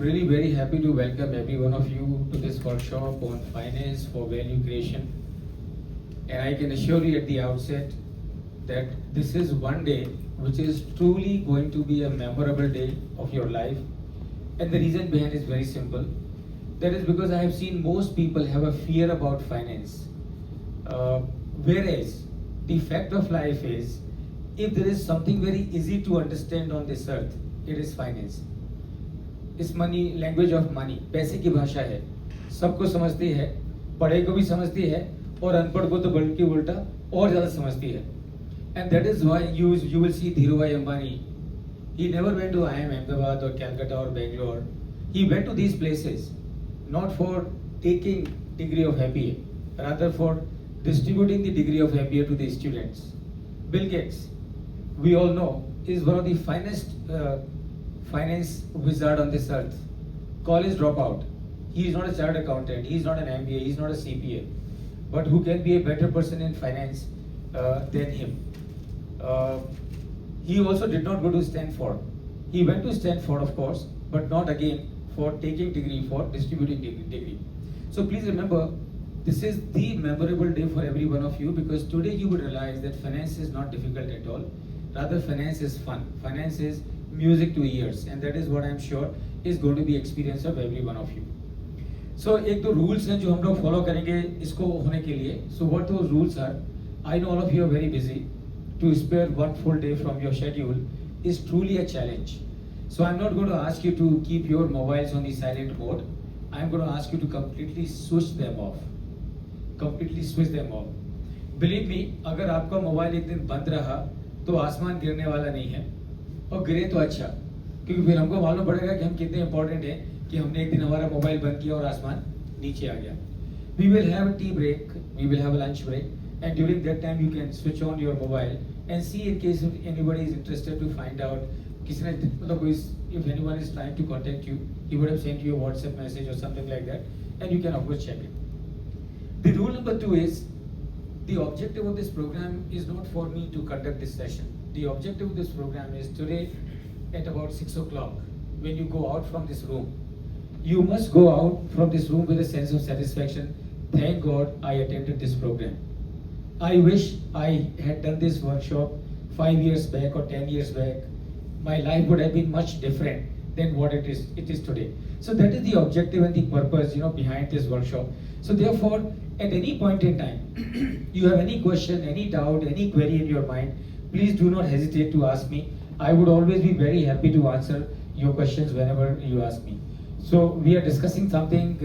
really very happy to welcome every one of you to this workshop on finance for value creation. And I can assure you at the outset that this is one day which is truly going to be a memorable day of your life. And the reason behind is very simple. That is because I have seen most people have a fear about finance. Whereas the fact of life is, if there is something very easy to understand on this earth, it is finance. इस money language of money पैसे की भाषा है, सबको समझती है, पढ़े को भी समझती है और अनपढ़ को तो बल्कि उल्टा और ज़्यादा समझती है. And that is why you will see Dhirubhai Ambani. He never went to IIM Ahmedabad or Calcutta or Bangalore. He went to these places not for taking degree of MBA, rather for distributing the degree of MBA to the students. Bill Gates, we all know, is one of the finest finance wizard on this earth. College dropout. He is not a chartered accountant. He is not an MBA. He is not a CPA. But who can be a better person in finance than him? He also did not go to Stanford. He went to Stanford, of course, but not again for taking degree, for distributing degree. So please remember, this is the memorable day for every one of you, because today you would realize that finance is not difficult at all. Rather, finance is fun. Finance is music to ears, and that is what I am sure is going to be experience of every one of you. So एक तो rules हैं जो हम लोग follow करेंगे इसको होने के लिए. So what those rules are? I know all of you are very busy. To spare one full day from your schedule is truly a challenge. So I'm not going to ask you to keep your mobiles on the silent mode. I'm going to ask you to completely switch them off. Completely switch them off. Believe me, अगर आपका mobile एक दिन बंद रहा तो आसमान गिरने वाला नहीं है, और गिरे तो अच्छा, क्योंकि फिर हमको मालूम पड़ेगा कि हम कितने इंपॉर्टेंट हैं कि हमने एक दिन हमारा मोबाइल बंद किया और आसमान नीचे आ गया. We will have a tea break, we will have a lunch break, and during that time you can switch on your mobile and see in case if anybody is interested to find out. किसी ने मतलब कोई, if anyone is trying to contact you, he would have sent you a WhatsApp message or something like that, and you can of course check it. The rule number 2 is, the objective of this program is not for me to conduct this session. The objective of this program is today at about 6 o'clock, when you go out from this room, you must go out from this room with a sense of satisfaction. Thank God I attended this program. I wish I had done this workshop 5 years back or 10 years back. My life would have been much different than what it is today. So that is the objective and the purpose, behind this workshop. So therefore, at any point in time, you have any question, any doubt, any query in your mind, please do not hesitate to ask me. I would always be very happy to answer your questions whenever you ask me. So we are discussing something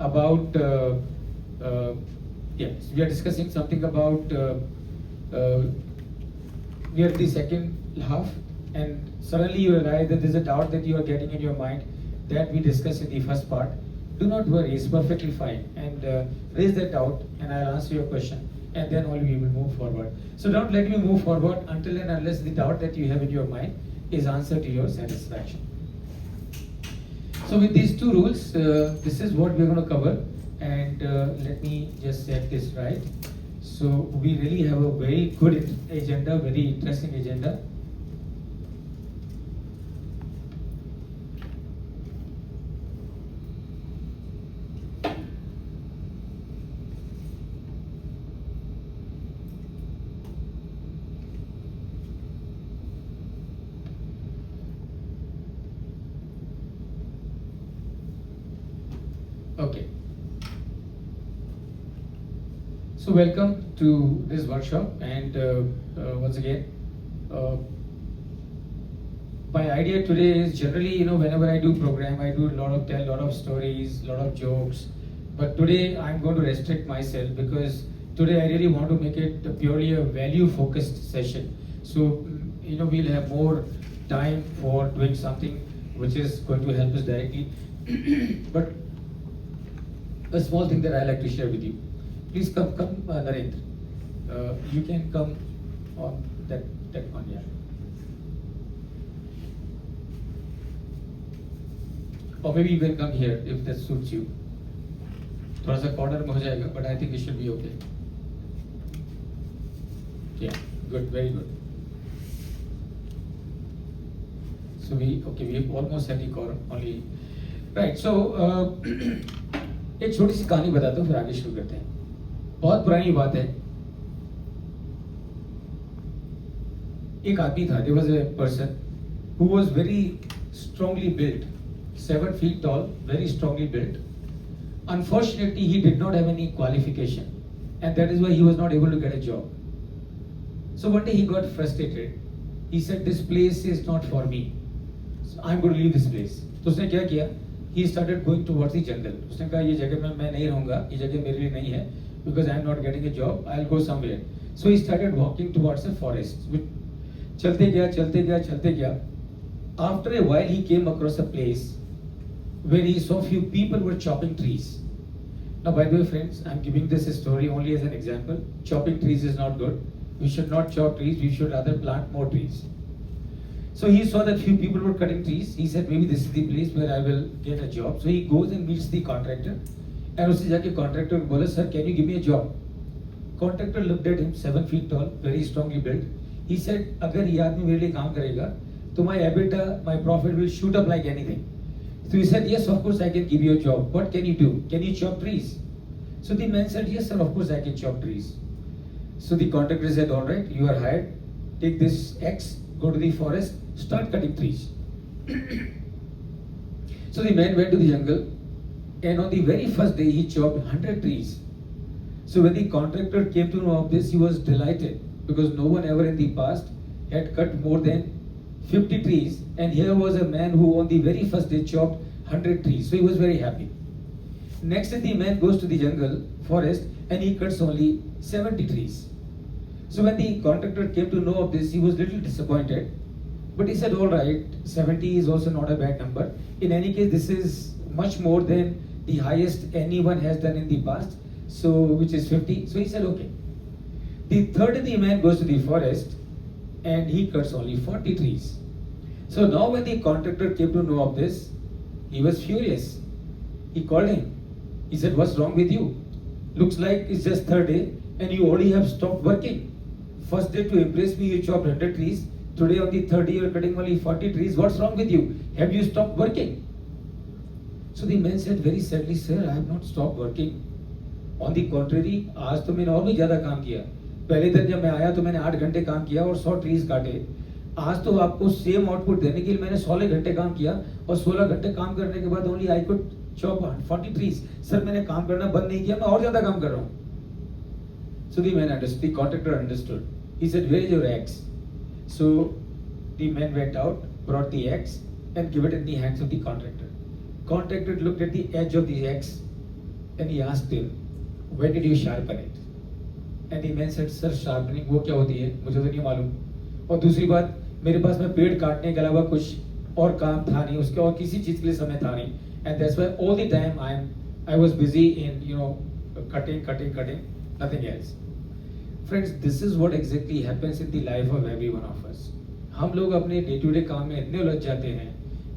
about we are discussing something about we are at the second half, and suddenly you realize that there's a doubt that you are getting in your mind that we discussed in the first part. Do not worry, it's perfectly fine, and raise that doubt and I'll answer your question, and then only we will move forward. So don't let me move forward until and unless the doubt that you have in your mind is answered to your satisfaction. So with these 2 rules, this is what we're going to cover, and let me just set this right. So we really have a very good agenda, very interesting agenda. Okay. So welcome to this workshop, and once again, my idea today is generally, whenever I do program, I do tell a lot of stories, lot of jokes, but today I'm going to restrict myself because today I really want to make it purely a value-focused session. So, we'll have more time for doing something which is going to help us directly. But a small thing that I like to share with you. Please come, Narendra. You can come on that one, yeah. Or maybe you can come here if that suits you. थोड़ा सा corner में हो जाएगा, but I think it should be okay. Yeah, good, very good. So we almost had the quorum only. Right so एक छोटी सी कहानी बताता हूँ फिर आगे शुरू करते हैं. बहुत पुरानी बात है. एक आदमी था. There was a person who was very strongly built, 7 feet tall, very strongly built. Unfortunately, he did not have any qualification, and that is why he was not able to get a job. So one day he got frustrated. He said, "This place is not for me. So I'm going to leave this place." तो उसने क्या किया? He started going towards the jungle. उसने कहा ये जगह में मैं नहीं रहूँगा, ये जगह मेरे लिए नहीं है, because I am not getting a job. I'll go somewhere. So he started walking towards a forest. चलते गया, चलते गया, चलते गया. After a while, he came across a place where he saw few people were chopping trees. Now, by the way, friends, I'm giving this story only as an example. Chopping trees is not good. We should not chop trees. We should rather plant more trees. So he saw that few people were cutting trees. He said, maybe this is the place where I will get a job. So he goes and meets the contractor. And उससे जाके contractor को बोला, sir, can you give me a job? Contractor looked at him, 7 feet tall, very strongly built. He said, अगर ये आदमी मेरे लिए काम करेगा, तो my EBITDA, my profit will shoot up like anything. So he said, yes, of course I can give you a job. What can you do? Can you chop trees? So the man said, yes, sir, of course I can chop trees. So the contractor said, all right, you are hired. Take this X, go to the forest, start cutting trees. So the man went to the jungle, and on the very first day he chopped 100 trees. So when the contractor came to know of this, he was delighted, because no one ever in the past had cut more than 50 trees, and here was a man who on the very first day chopped 100 trees. So he was very happy. Next day the man goes to the jungle, forest, and he cuts only 70 trees. So when the contractor came to know of this, he was little disappointed. But he said, all right, 70 is also not a bad number. In any case, this is much more than the highest anyone has done in the past, so which is 50. So he said, okay. The third day the man goes to the forest, and he cuts only 40 trees. So now when the contractor came to know of this, he was furious. He called him. He said, what's wrong with you? Looks like it's just third day and you already have stopped working. First day to impress me, you chopped 100 trees. Today on the third day, you're cutting only 40 trees. What's wrong with you? Have you stopped working? So the man said very sadly, sir, I have not stopped working. On the contrary, आज तो मैंने और भी ज़्यादा काम किया. पहले दिन जब मैं आया तो मैंने 8 घंटे काम किया और 100 ट्रीज काटे. आज तो आपको सेम आउटपुट देने के लिए मैंने 16 घंटे काम किया और 16 घंटे काम करने के बाद only I could chop 40 trees. Sir मैंने काम करना बंद नहीं किया, मैं और ज्यादा काम कर रहा हूँ. So the man understood, the contractor understood. He said, where is your axe? So the man went out, brought the axe and gave it in the hands of the contractor. Contractor looked at the edge of the axe and he asked him, when did you sharpen it? And the man said, sir, sharpening वो क्या होती है? मुझे तो नहीं मालूम. और दूसरी बात, मेरे पास में पेड़ काटने के अलावा कुछ और काम था नहीं, उसके और किसी चीज के लिए समय था नहीं. And that's why all the time I was busy in cutting, nothing else. Friends, this is what exactly happens in the life of every one of us. हम लोग अपने डे टू डे काम में इतने उलझ जाते हैं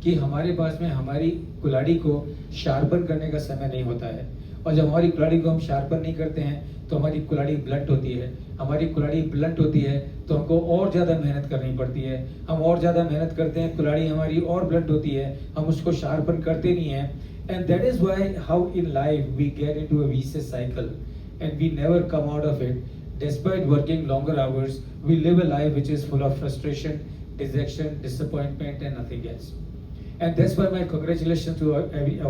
कि हमारे पास में हमारी कुल्हाड़ी को शार्पन करने का समय नहीं होता है. और जब हमारी कुल्हाड़ी को हम शार्पन नहीं करते हैं तो हमारी कुल्हाड़ी ब्लंट होती है. हमारी कुल्हाड़ी ब्लंट होती है तो हमको और ज़्यादा मेहनत करनी पड़ती है. हम और ज़्यादा मेहनत करते हैं, कुल्हाड़ी हमारी और ब्लंट होती है, हम उसको शार्पन करते नहीं हैं. And that is why how in life we get into a vicious cycle and we never come out of it. Despite working longer hours, we live a life which is full of frustration, dejection, disappointment, and nothing else. And that's why my congratulations to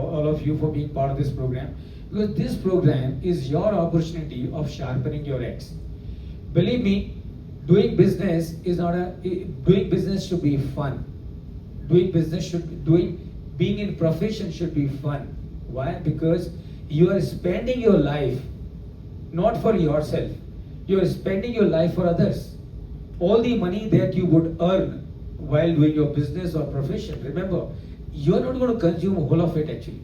all of you for being part of this program, because this program is your opportunity of sharpening your axe. Believe me, doing business should be fun. Being in profession should be fun. Why? Because you are spending your life not for yourself. You are spending your life for others. All the money that you would earn while doing your business or profession, remember, you are not going to consume whole of it actually.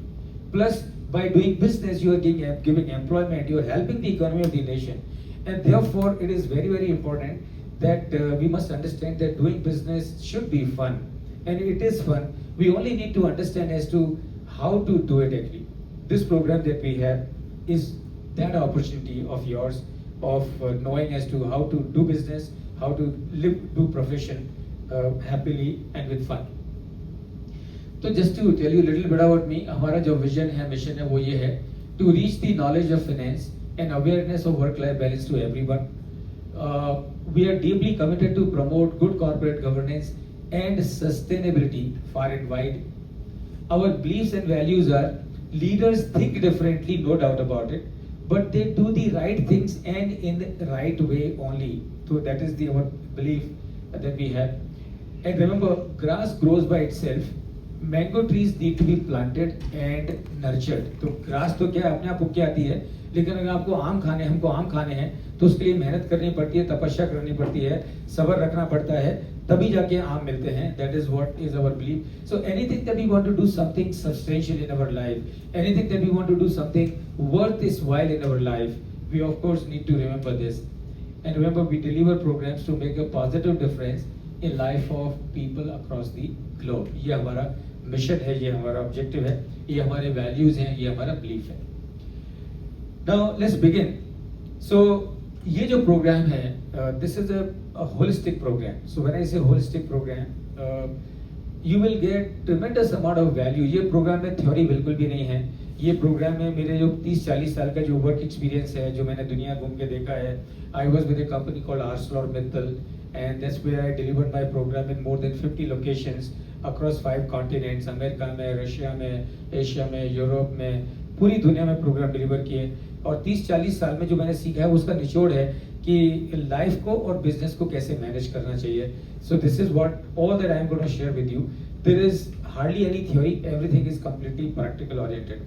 Plus, by doing business, you are giving employment, you are helping the economy of the nation. And therefore, it is very, very important that we must understand that doing business should be fun. And it is fun. We only need to understand as to how to do it actually. This program that we have is that opportunity of yours of knowing as to how to do business, how to do profession happily and with fun. तो just to tell you little bit about me, हमारा जो vision है, mission है, वो ये है to reach the knowledge of finance and awareness of work life balance to everyone. We are deeply committed to promote good corporate governance and sustainability far and wide. Our beliefs and values are leaders think differently, no doubt about it, but they do the right things and in the right way only. So that is our belief that we have. And remember, grass grows by itself. Mango trees need to be planted and nurtured. तो grass तो क्या अपने आप उग के आती है, लेकिन अगर आपको आम खाने, हमको आम खाने हैं, तो उसके लिए मेहनत करनी पड़ती है, तपस्या करनी पड़ती है, सब्र रखना पड़ता है, तभी जाके आम मिलते हैं. That is what is our belief. So anything that we want to do something substantial in our life, anything that we want to do something worth its while in our life, we of course need to remember this. And remember, we deliver programs to make a positive difference in life of people across the globe. ये हमारा mission है, ये हमारा objective है, ये हमारे values हैं, ये हमारा बिलीफ है. Now let's begin. So ये जो प्रोग्राम है, this is a holistic program. So when I say holistic program, you will get tremendous amount of value. ये प्रोग्राम में थ्योरी बिल्कुल भी नहीं है. ये प्रोग्राम में मेरे जो 30-40 साल का जो वर्क एक्सपीरियंस है, जो मैंने दुनिया घूम के देखा है. I was with a company called ArcelorMittal, and that's where I delivered my program in more than 50 locations across 5 continents. America में, रशिया में, एशिया में, यूरोप में, पूरी दुनिया में प्रोग्राम डिलीवर किए. और 30-40 साल में जो मैंने सीखा है, उसका निचोड़ है कि लाइफ को और बिजनेस को कैसे मैनेज करना चाहिए. So this is what all that I am going to share with you. There is hardly any theory, everything is completely practical oriented.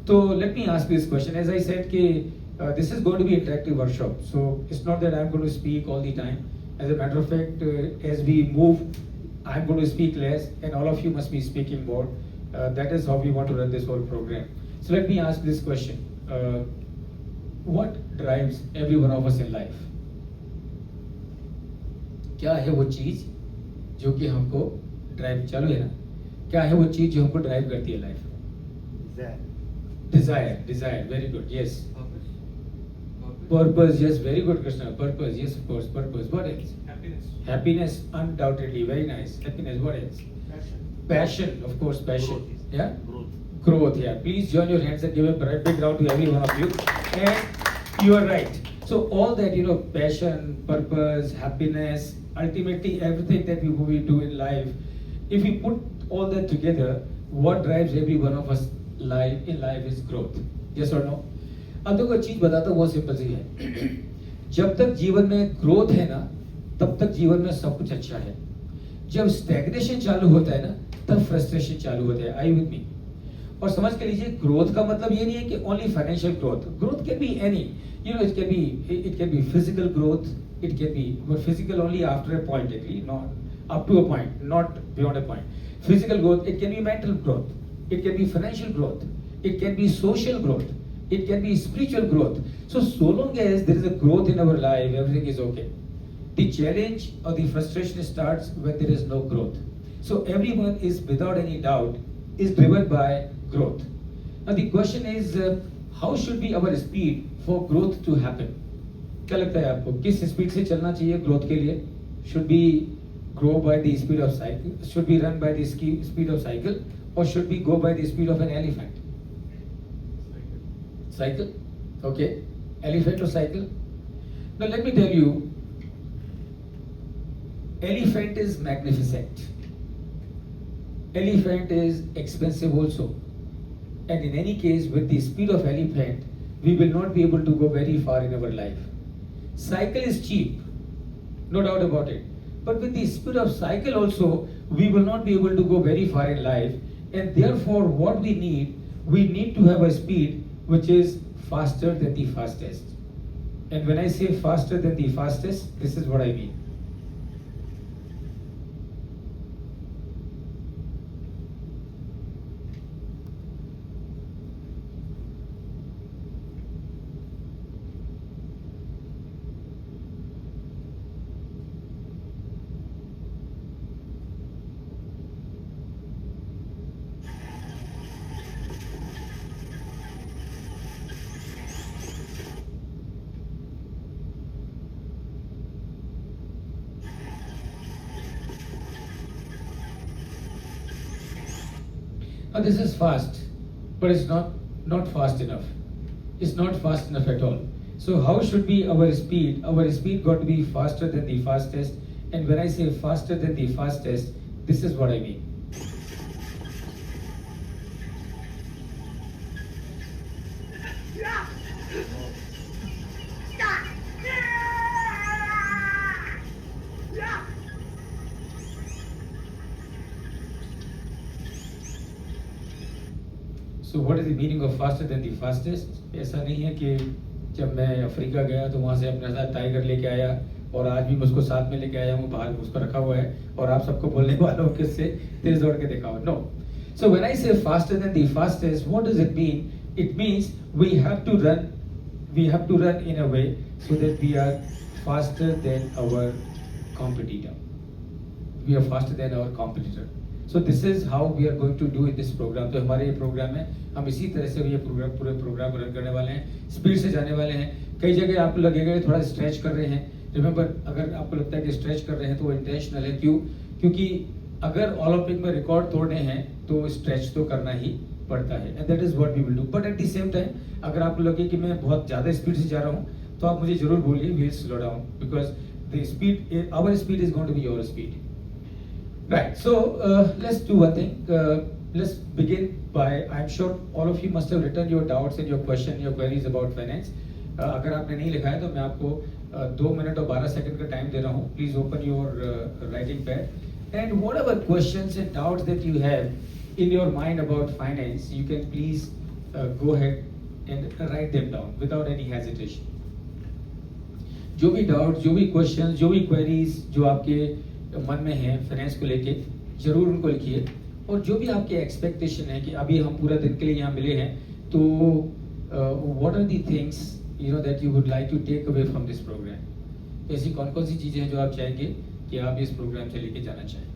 तो let me ask this question. As I said कि this is going to be interactive workshop, so it's not that I'm going to speak all the time. As a matter of fact, as we move, I'm going to speak less and all of you must be speaking more. That is how we want to run this whole program. So let me ask this question. What drives every one of us in life? क्या है वो चीज जो कि हमको drive, चालू है ना, क्या है वो चीज जो हमको ड्राइव करती है लाइफ में? Desire, very good, yes. Purpose, yes, very good, Krishna. Purpose, yes, of course, purpose. What else? Happiness, undoubtedly, very nice. Happiness, what else? Passion, of course, passion. Growth. Yeah? Growth, yeah. Please join your hands and give a big round to every one of you. And you are right. So all that, passion, purpose, happiness, ultimately everything that we do in life, if we put all that together, what drives every one of us in life is growth. Yes or no? अब देखो, चीज बताता हूँ, बहुत simple सी है. जब तक जीवन में ग्रोथ है ना, तब तक जीवन में सब कुछ अच्छा है. जब स्टैग्नेशन चालू होता है ना, तब फ्रस्ट्रेशन चालू होता है. आई विद मी? और समझ के लीजिए, ग्रोथ का मतलब ये नहीं है कि only financial growth. Growth can be any, it can be physical growth, it can be physical only after a point, not up to a point, not beyond a point. Physical growth, it can be mental growth, it can be financial growth, it can be social growth, it can be spiritual growth. So long as there is a growth in our life, everything is okay. The challenge or the frustration starts when there is no growth. So everyone is, without any doubt, is driven by growth. Now the question is, how should be our speed for growth to happen? क्या लगता है आपको, किस speed से चलना चाहिए growth के लिए? Should we grow by the speed of cycle? Should we run by the speed of cycle? Or should we go by the speed of an elephant? Cycle? Okay. Elephant or cycle? Now let me tell you, elephant is magnificent. Elephant is expensive also. And in any case, with the speed of elephant, we will not be able to go very far in our life. Cycle is cheap, no doubt about it. But with the speed of cycle also, we will not be able to go very far in life. And therefore, what we need to have a speed which is faster than the fastest. And when I say faster than the fastest, this is what I mean. This is fast, but it's not fast enough. It's not fast enough at all. So how should be our speed? Our speed got to be faster than the fastest. And when I say faster than the fastest, this is what I mean. So what is the meaning of faster than the fastest? ऐसा नहीं है कि जब मैं Africa गया तो वहाँ से अपने साथ टाइगर लेके आया और आज भी मैं उसको साथ में लेके आया हूँ, बाहर उसको रखा हुआ है और आप सबको बोलने वाला हूँ कि इससे तेज दौड़ के दिखाओ. No. So when I say faster than the fastest, what does it mean? It means we have to run in a way so that we are faster than our competitor. We are faster than our competitor. So this is how we are going to do in this program. तो हमारे ये programme है, हम इसी तरह से ये पूरे प्रोग्राम रन करने वाले हैं, स्पीड से जाने वाले हैं. कई जगह आपको लगेगा थोड़ा स्ट्रेच कर रहे हैं. रिमेंबर, अगर आपको लगता है कि स्ट्रेच कर रहे हैं तो वो इंटेंशनल है. क्यों? क्योंकि अगर ओलंपिक में रिकॉर्ड तोड़ने हैं तो स्ट्रेच तो करना ही पड़ता है. And that is what we will do. But at the same time अगर आपको लगे कि मैं बहुत ज़्यादा स्पीड से जा रहा हूँ तो आप मुझे जरूर बोलिए, we will slow down, because the speed, our speed is going to be your speed. Right, so let's do one thing. Let's begin by, I'm sure all of you must have written your doubts and your question, your queries about finance. अगर आपने नहीं लिखा है तो मैं आपको 2 minute और 12 second का टाइम दे रहा हूँ. Please open your writing pad and whatever questions and doubts that you have in your mind about finance, you can please go ahead and write them down without any hesitation. जो भी doubts, जो भी questions, जो भी queries जो आपके मन में है फाइनेंस को लेके, जरूर उनको लिखिए. और जो भी आपके एक्सपेक्टेशन है कि अभी हम पूरा दिन के लिए यहाँ मिले हैं, तो what are the things that you would like to take away from this program. ऐसी कौन कौन सी चीज़ें हैं जो आप चाहेंगे कि आप इस प्रोग्राम से लेके जाना चाहें.